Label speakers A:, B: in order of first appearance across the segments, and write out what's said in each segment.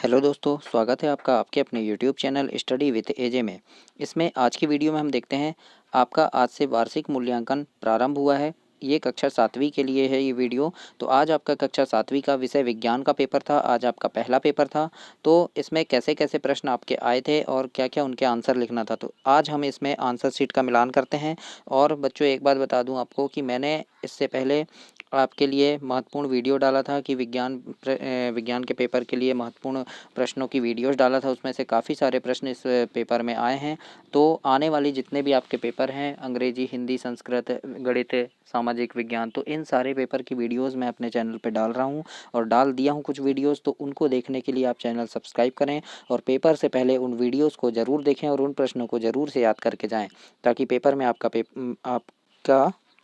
A: Hello दोस्तों, स्वागत है आपका आपके अपने यूट्यूब चैनल स्टडी विद एजे में। इसमें आज की वीडियो में हम देखते हैं आपका आज से वार्षिक मूल्यांकन प्रारंभ हुआ है। ये कक्षा 7वीं के लिए है ये वीडियो। तो आज आपका कक्षा 7वीं का विषय विज्ञान का पेपर था। आज आपका पहला पेपर था। तो इसमें कैसे कैसे प्रश्न आपके आए थे और क्या क्या उनके आंसर लिखना था, तो आज हम इसमें आंसर शीट का मिलान करते हैं। और बच्चों, एक बात बता दूं आपको कि मैंने इससे पहले आपके लिए महत्वपूर्ण वीडियो डाला था कि विज्ञान के पेपर के लिए महत्वपूर्ण प्रश्नों की वीडियोस डाला था। उसमें से काफ़ी सारे प्रश्न इस पेपर में आए हैं। तो आने वाली जितने भी आपके पेपर हैं, अंग्रेजी, हिंदी, संस्कृत, गणित, सामाजिक विज्ञान, तो इन सारे पेपर की वीडियोस मैं अपने चैनल पे डाल रहा हूँ और डाल दिया हूँ कुछ वीडियोस। तो उनको देखने के लिए आप चैनल सब्सक्राइब करें और पेपर से पहले उन वीडियोस को ज़रूर देखें और उन प्रश्नों को ज़रूर से याद करके जाएँ, ताकि पेपर में आपका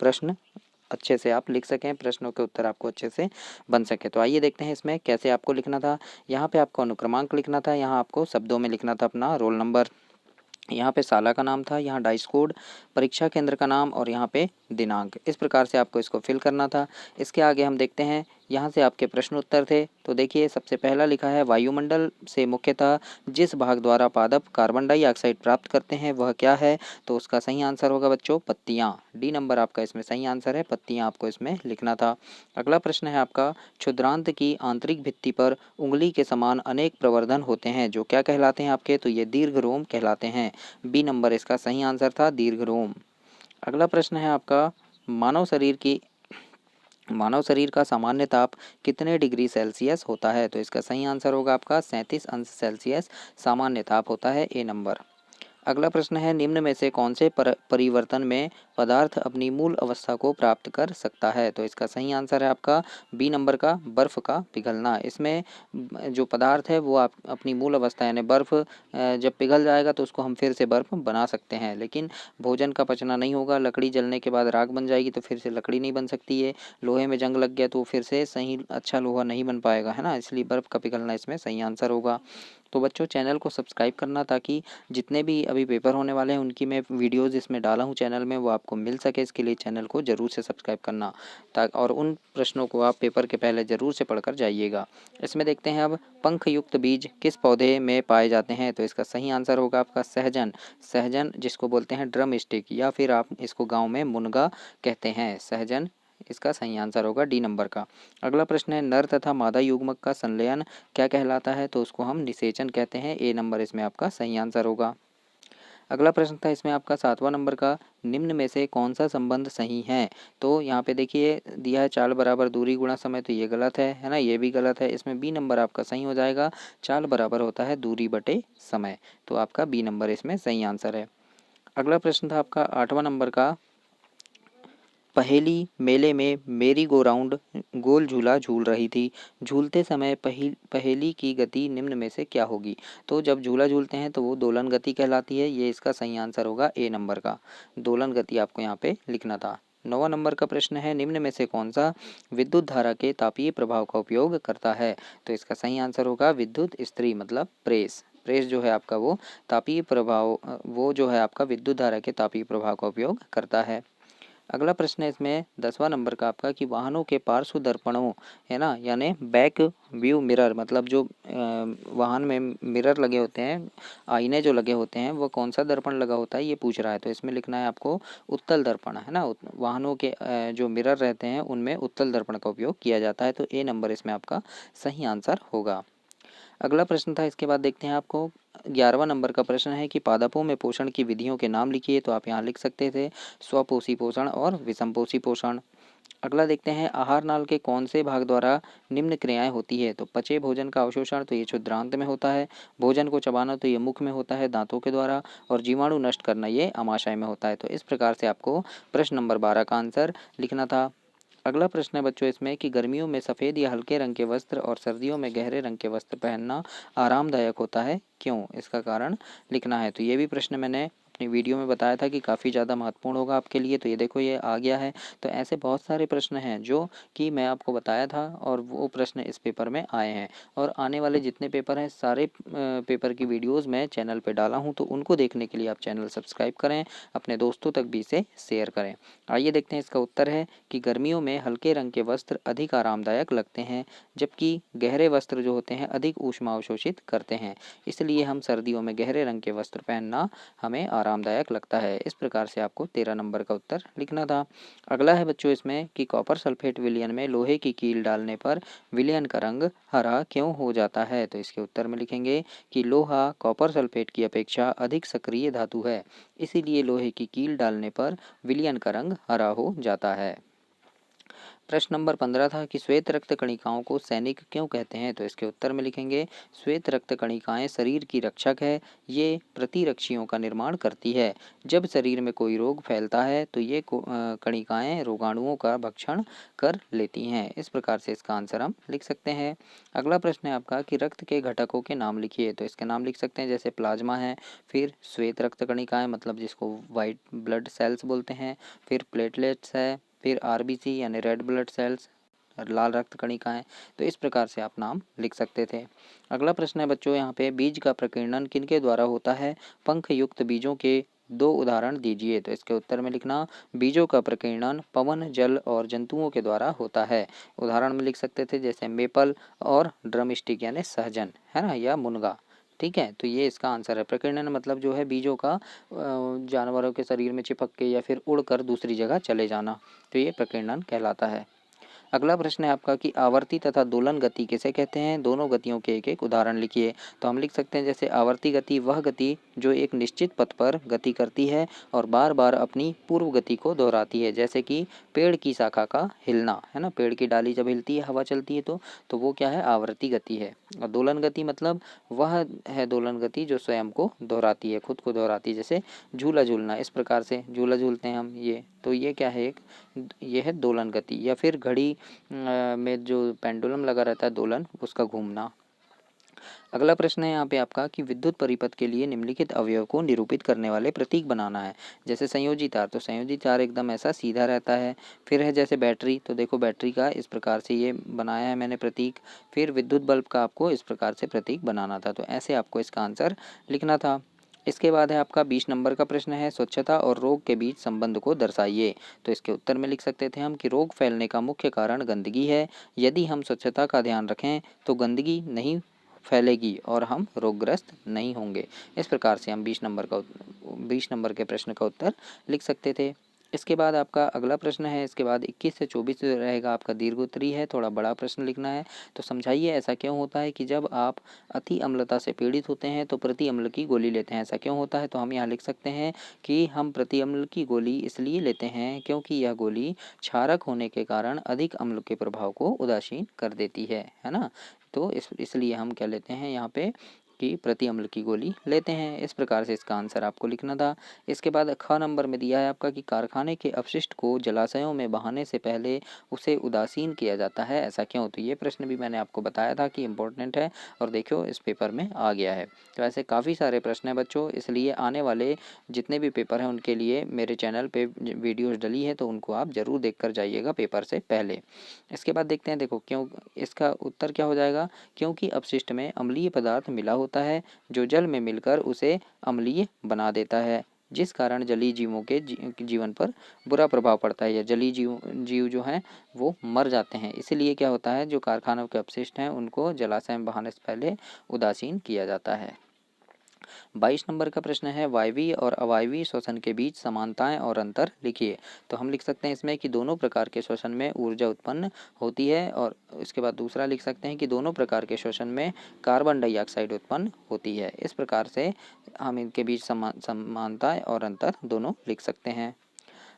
A: प्रश्न अच्छे से आप लिख सकें, प्रश्नों के उत्तर आपको अच्छे से बन सके। तो आइए देखते हैं इसमें कैसे आपको लिखना था। यहाँ पे आपको अनुक्रमांक लिखना था, यहाँ आपको शब्दों में लिखना था अपना रोल नंबर, यहाँ पे शाला का नाम था, यहाँ डाइस कोड, परीक्षा केंद्र का नाम और यहाँ पे दिनांक। इस प्रकार से आपको इसको फिल करना था। इसके आगे हम देखते हैं यहाँ से आपके प्रश्न उत्तर थे। तो देखिए, सबसे पहला लिखा है वायुमंडल से मुख्यतः जिस भाग द्वारा पादप कार्बन डाइऑक्साइड प्राप्त करते हैं वह क्या है। तो उसका सही आंसर होगा बच्चों पत्तियाँ। डी नंबर आपका इसमें सही आंसर है, पत्तियाँ आपको इसमें लिखना था। अगला प्रश्न है आपका, क्षुद्रांत की आंतरिक भित्ति पर उंगली के समान अनेक प्रवर्धन होते हैं जो क्या कहलाते हैं आपके। तो ये दीर्घ रोम कहलाते हैं। बी नंबर इसका सही आंसर था, दीर्घ रोम। अगला प्रश्न है आपका, मानव शरीर का सामान्य ताप कितने डिग्री सेल्सियस होता है। तो इसका सही आंसर होगा आपका 37 अंश सेल्सियस सामान्य ताप होता है, ए नंबर। अगला प्रश्न है, निम्न में से कौन से परिवर्तन में पदार्थ अपनी मूल अवस्था को प्राप्त कर सकता है। तो इसका सही आंसर है आपका बी नंबर का, बर्फ का पिघलना। इसमें जो पदार्थ है वो आप अपनी मूल अवस्था यानी बर्फ जब पिघल जाएगा तो उसको हम फिर से बर्फ बना सकते हैं। लेकिन भोजन का पचना नहीं होगा, लकड़ी जलने के बाद राख बन जाएगी तो फिर से लकड़ी नहीं बन सकती है। लोहे में जंग लग गया तो फिर से सही अच्छा लोहा नहीं बन पाएगा, है ना। इसलिए बर्फ का पिघलना इसमें सही आंसर होगा। तो बच्चों, चैनल को सब्सक्राइब करना, ताकि जितने भी अभी पेपर होने वाले हैं उनकी मैं वीडियोज़ इसमें डाला हूँ चैनल में, वो आपको मिल सके। इसके लिए चैनल को ज़रूर से सब्सक्राइब करना, ताकि और उन प्रश्नों को आप पेपर के पहले ज़रूर से पढ़कर जाइएगा। इसमें देखते हैं अब, पंखयुक्त बीज किस पौधे में पाए जाते हैं। तो इसका सही आंसर होगा आपका सहजन। सहजन जिसको बोलते हैं ड्रम स्टिक, या फिर आप इसको गाँव में मुनगा कहते हैं, सहजन इसका सही आंसर होगा, डी नंबर का। अगला प्रश्न है, नर तथा मादा युग्मक का संलयन क्या कहलाता है। तो उसको हम निषेचन कहते हैं, ए नंबर इसमें आपका सही आंसर होगा। अगला प्रश्न था इसमें आपका 7वां नंबर का, निम्न में से कौन सा संबंध सही है। तो यहाँ पे देखिए दिया है चाल बराबर दूरी गुणा समय, तो ये गलत है ना, ये भी गलत है। इसमें बी नंबर आपका सही हो जाएगा, चाल बराबर होता है दूरी बटे समय। तो आपका बी नंबर इसमें सही आंसर है। अगला प्रश्न था आपका 8वां नंबर का, पहेली मेले में मेरी गो राउंड गोल झूला झूल रही थी, झूलते समय पहेली की गति निम्न में से क्या होगी। तो जब झूला झूलते हैं तो वो दोलन गति कहलाती है, ये इसका सही आंसर होगा, ए नंबर का, दोलन गति आपको यहाँ पे लिखना था। 9वां नंबर का प्रश्न है, निम्न में से कौन सा विद्युत धारा के तापीय प्रभाव का उपयोग करता है। तो इसका सही आंसर होगा विद्युत इस्त्री, मतलब प्रेस। प्रेस जो है आपका वो तापीय प्रभाव, वो जो है आपका विद्युत धारा के तापीय प्रभाव का उपयोग करता है। अगला प्रश्न है इसमें 10वां नंबर का आपका, कि वाहनों के पार्श्व दर्पणों, है ना, यानी बैक व्यू मिरर, मतलब जो वाहन में मिरर लगे होते हैं, आईने जो लगे होते हैं, वो कौन सा दर्पण लगा होता है ये पूछ रहा है। तो इसमें लिखना है आपको उत्तल दर्पण, है ना। वाहनों के जो मिरर रहते हैं उनमें उत्तल दर्पण का उपयोग किया जाता है। तो ए नंबर इसमें आपका सही आंसर होगा। अगला प्रश्न था इसके बाद देखते हैं आपको 11वां नंबर का प्रश्न है, कि पादपों में पोषण की विधियों के नाम लिखिए। तो आप यहाँ लिख सकते थे स्वपोषी पोषण और विषमपोषी पोषण। अगला देखते हैं, आहार नाल के कौन से भाग द्वारा निम्न क्रियाएं होती है। तो पचे भोजन का अवशोषण, तो ये क्षुद्रांत में होता है। भोजन को चबाना, तो ये मुख में होता है दांतों के द्वारा। और जीवाणु नष्ट करना, ये आमाशय में होता है। तो इस प्रकार से आपको प्रश्न नंबर 12 का आंसर लिखना था। अगला प्रश्न है बच्चों इसमें, कि गर्मियों में सफ़ेद या हल्के रंग के वस्त्र और सर्दियों में गहरे रंग के वस्त्र पहनना आरामदायक होता है, क्यों। इसका कारण लिखना है। तो ये भी प्रश्न मैंने अपनी वीडियो में बताया था कि काफ़ी ज़्यादा महत्वपूर्ण होगा आपके लिए, तो ये देखो ये आ गया है। तो ऐसे बहुत सारे प्रश्न हैं जो कि मैं आपको बताया था और वो प्रश्न इस पेपर में आए हैं। और आने वाले जितने पेपर हैं सारे पेपर की वीडियोज़ मैं चैनल पर डाला हूँ, तो उनको देखने के लिए आप चैनल सब्सक्राइब करें, अपने दोस्तों तक भी इसे शेयर करें। आइए देखते हैं, इसका उत्तर है कि गर्मियों में हल्के रंग के वस्त्र अधिक आरामदायक लगते हैं, जबकि गहरे वस्त्र जो होते हैं अधिक ऊष्मा अवशोषित करते हैं। इसलिए हम सर्दियों में गहरे रंग के वस्त्र पहनना हमें आरामदायक लगता है। इस प्रकार से आपको 13 नंबर का उत्तर लिखना था। अगला है बच्चों इसमें कि कॉपर सल्फेट विलयन में लोहे की कील डालने पर विलयन का रंग हरा क्यों हो जाता है? तो इसके उत्तर में लिखेंगे कि लोहा कॉपर सल्फेट की अपेक्षा अधिक सक्रिय धातु है, इसीलिए लोहे की कील डालने पर विलयन का रंग हरा हो जाता है। प्रश्न नंबर 15 था कि श्वेत रक्त कणिकाओं को सैनिक क्यों कहते हैं? तो इसके उत्तर में लिखेंगे श्वेत रक्त कणिकाएं शरीर की रक्षक है, ये प्रतिरक्षियों का निर्माण करती है। जब शरीर में कोई रोग फैलता है तो ये कणिकाएं रोगाणुओं का भक्षण कर लेती हैं। इस प्रकार से इसका आंसर हम लिख सकते हैं। अगला प्रश्न है आपका कि रक्त के घटकों के नाम लिखिए। तो इसके नाम लिख सकते हैं जैसे प्लाज्मा है, फिर श्वेत रक्त कणिकाएं मतलब जिसको वाइट ब्लड सेल्स बोलते हैं, फिर प्लेटलेट्स है, फिर आरबीसी यानी रेड ब्लड सेल्स, लाल रक्त कणिकाएं। तो इस प्रकार से आप नाम लिख सकते थे। अगला प्रश्न है बच्चों यहाँ पे बीज का प्रकीर्णन किनके द्वारा होता है? पंख युक्त बीजों के 2 उदाहरण दीजिए। तो इसके उत्तर में लिखना बीजों का प्रकीर्णन पवन, जल और जंतुओं के द्वारा होता है। उदाहरण में लिख सकते थे जैसे मेपल और ड्रमस्टिक यानी सहजन, है ना, या मुनगा। ठीक है, तो ये इसका आंसर है। प्रकीर्णन मतलब जो है बीजों का जानवरों के शरीर में चिपक के या फिर उड़कर दूसरी जगह चले जाना, तो ये प्रकीर्णन कहलाता है। अगला प्रश्न है आपका कि आवर्ती तथा दोलन गति किसे कहते हैं? दोनों गतियों के एक एक उदाहरण लिखिए। तो हम लिख सकते हैं जैसे आवर्ती गति वह गति जो एक निश्चित पथ पर गति करती है और बार बार अपनी पूर्व गति को दोहराती है, जैसे कि पेड़ की शाखा का हिलना, है ना, पेड़ की डाली जब हिलती है हवा चलती है तो वो क्या है? आवर्ती गति है। और दोलन गति मतलब वह है दोलन गति जो स्वयं को दोहराती है, खुद को दोहराती है, जैसे झूला झूलना। इस प्रकार से झूला झूलते हैं हम, ये तो ये क्या है? ये है दोलन गति। या फिर घड़ी में जो पेंडुलम लगा रहता है दोलन, उसका घूमना। अगला प्रश्न है यहाँ पे आपका कि विद्युत परिपथ के लिए निम्नलिखित अवयव को निरूपित करने वाले प्रतीक बनाना है। जैसे संयोजी तार, तो संयोजी तार एकदम ऐसा सीधा रहता है। फिर है जैसे बैटरी, तो देखो बैटरी का इस प्रकार से ये बनाया है मैंने प्रतीक। फिर विद्युत बल्ब का आपको इस प्रकार से प्रतीक बनाना था, तो ऐसे आपको इसका आंसर लिखना था। इसके बाद है आपका 20 नंबर का प्रश्न है स्वच्छता और रोग के बीच संबंध को दर्शाइए। तो इसके उत्तर में लिख सकते थे हम कि रोग फैलने का मुख्य कारण गंदगी है। यदि हम स्वच्छता का ध्यान रखें तो गंदगी नहीं फैलेगी और हम रोगग्रस्त नहीं होंगे। इस प्रकार से हम 20 नंबर के प्रश्न का उत्तर लिख सकते थे। इसके बाद आपका अगला प्रश्न है, इसके बाद 21 से 24 रहेगा आपका दीर्घोत्तरी है, थोड़ा बड़ा प्रश्न लिखना है। तो समझाइए ऐसा क्यों होता है कि जब आप अति अम्लता से पीड़ित होते हैं तो प्रति अम्ल की गोली लेते हैं? ऐसा क्यों होता है? तो हम यहाँ लिख सकते हैं कि हम प्रति अम्ल की गोली इसलिए लेते हैं क्योंकि यह गोली क्षारक होने के कारण अधिक अम्ल के प्रभाव को उदासीन कर देती है ना। तो इसलिए हम क्या लेते हैं यहाँ पे कि प्रति अम्ल की गोली लेते हैं। इस प्रकार से इसका आंसर आपको लिखना था। इसके बाद ख नंबर में दिया है आपका कि कारखाने के अपशिष्ट को जलाशयों में बहाने से पहले उसे उदासीन किया जाता है, ऐसा क्यों? तो ये प्रश्न भी मैंने आपको बताया था कि इम्पोर्टेंट है और देखियो इस पेपर में आ गया है। तो ऐसे काफ़ी सारे प्रश्न हैं बच्चों, इसलिए आने वाले जितने भी पेपर हैं उनके लिए मेरे चैनल पे वीडियोज़ डली है, तो उनको आप ज़रूर देख कर जाइएगा पेपर से पहले। इसके बाद देखते हैं, देखो क्यों, इसका उत्तर क्या हो जाएगा? क्योंकि अपशिष्ट में अम्लीय पदार्थ मिला होता है जो जल में मिलकर उसे अम्लीय बना देता है, जिस कारण जलीय जीवों के जीवन पर बुरा प्रभाव पड़ता है, या जलीय जीव जो हैं वो मर जाते हैं। इसलिए क्या होता है, जो कारखानों के अपशिष्ट हैं उनको जलाशय में बहाने से पहले उदासीन किया जाता है। 22 नंबर का प्रश्न है वायवीय और अवायवीय श्वसन के बीच समानताएं और अंतर लिखिए। तो हम लिख सकते हैं इसमें कि दोनों प्रकार के श्वसन में ऊर्जा उत्पन्न होती है, और इसके बाद दूसरा लिख सकते हैं कि दोनों प्रकार के श्वसन में कार्बन डाइऑक्साइड उत्पन्न होती है। इस प्रकार से हम इनके बीच समानताएं और अंतर दोनों लिख सकते हैं।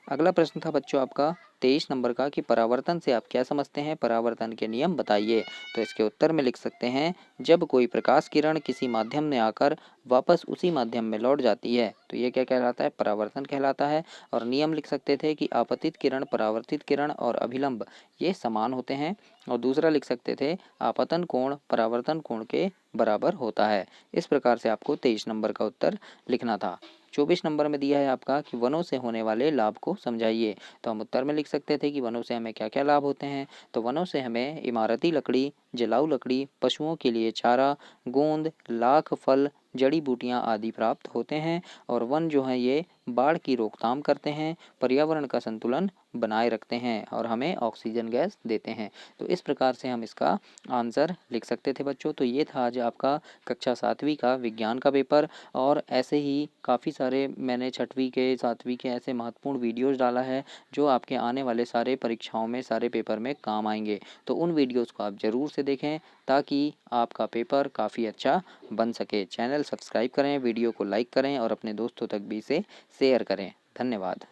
A: अगला प्रश्न था बच्चों आपका 23 नंबर का कि परावर्तन से आप क्या समझते हैं? परावर्तन के नियम बताइए। तो इसके उत्तर में लिख सकते हैं जब कोई प्रकाश किरण किसी माध्यम में आकर वापस उसी माध्यम में लौट जाती है, तो ये क्या कहलाता है? परावर्तन कहलाता है। और नियम लिख सकते थे कि आपतित किरण, परावर्तित किरण और अभिलंब ये समान होते हैं। और दूसरा लिख सकते थे आपतन कोण परावर्तन कोण के बराबर होता है। इस प्रकार से आपको 23 नंबर का उत्तर लिखना था। 24 नंबर में दिया है आपका कि वनों से होने वाले लाभ को समझाइए। तो हम उत्तर में लिख सकते थे कि वनों से हमें क्या क्या लाभ होते हैं। तो वनों से हमें इमारती लकड़ी, जलाऊ लकड़ी, पशुओं के लिए चारा, गोंद, लाख, फल, जड़ी बूटियां आदि प्राप्त होते हैं। और वन जो है ये बाढ़ की रोकथाम करते हैं, पर्यावरण का संतुलन बनाए रखते हैं और हमें ऑक्सीजन गैस देते हैं। तो इस प्रकार से हम इसका आंसर लिख सकते थे बच्चों। तो ये था आज आपका कक्षा 7वीं का विज्ञान का पेपर। और ऐसे ही काफ़ी सारे मैंने 6वीं के 7वीं के ऐसे महत्वपूर्ण वीडियोज़ डाला है जो आपके आने वाले सारे परीक्षाओं में, सारे पेपर में काम आएंगे। तो उन वीडियोज़ को आप ज़रूर से देखें ताकि आपका पेपर काफ़ी अच्छा बन सके। चैनल सब्सक्राइब करें, वीडियो को लाइक करें और अपने दोस्तों तक भी इसे शेयर करें। धन्यवाद।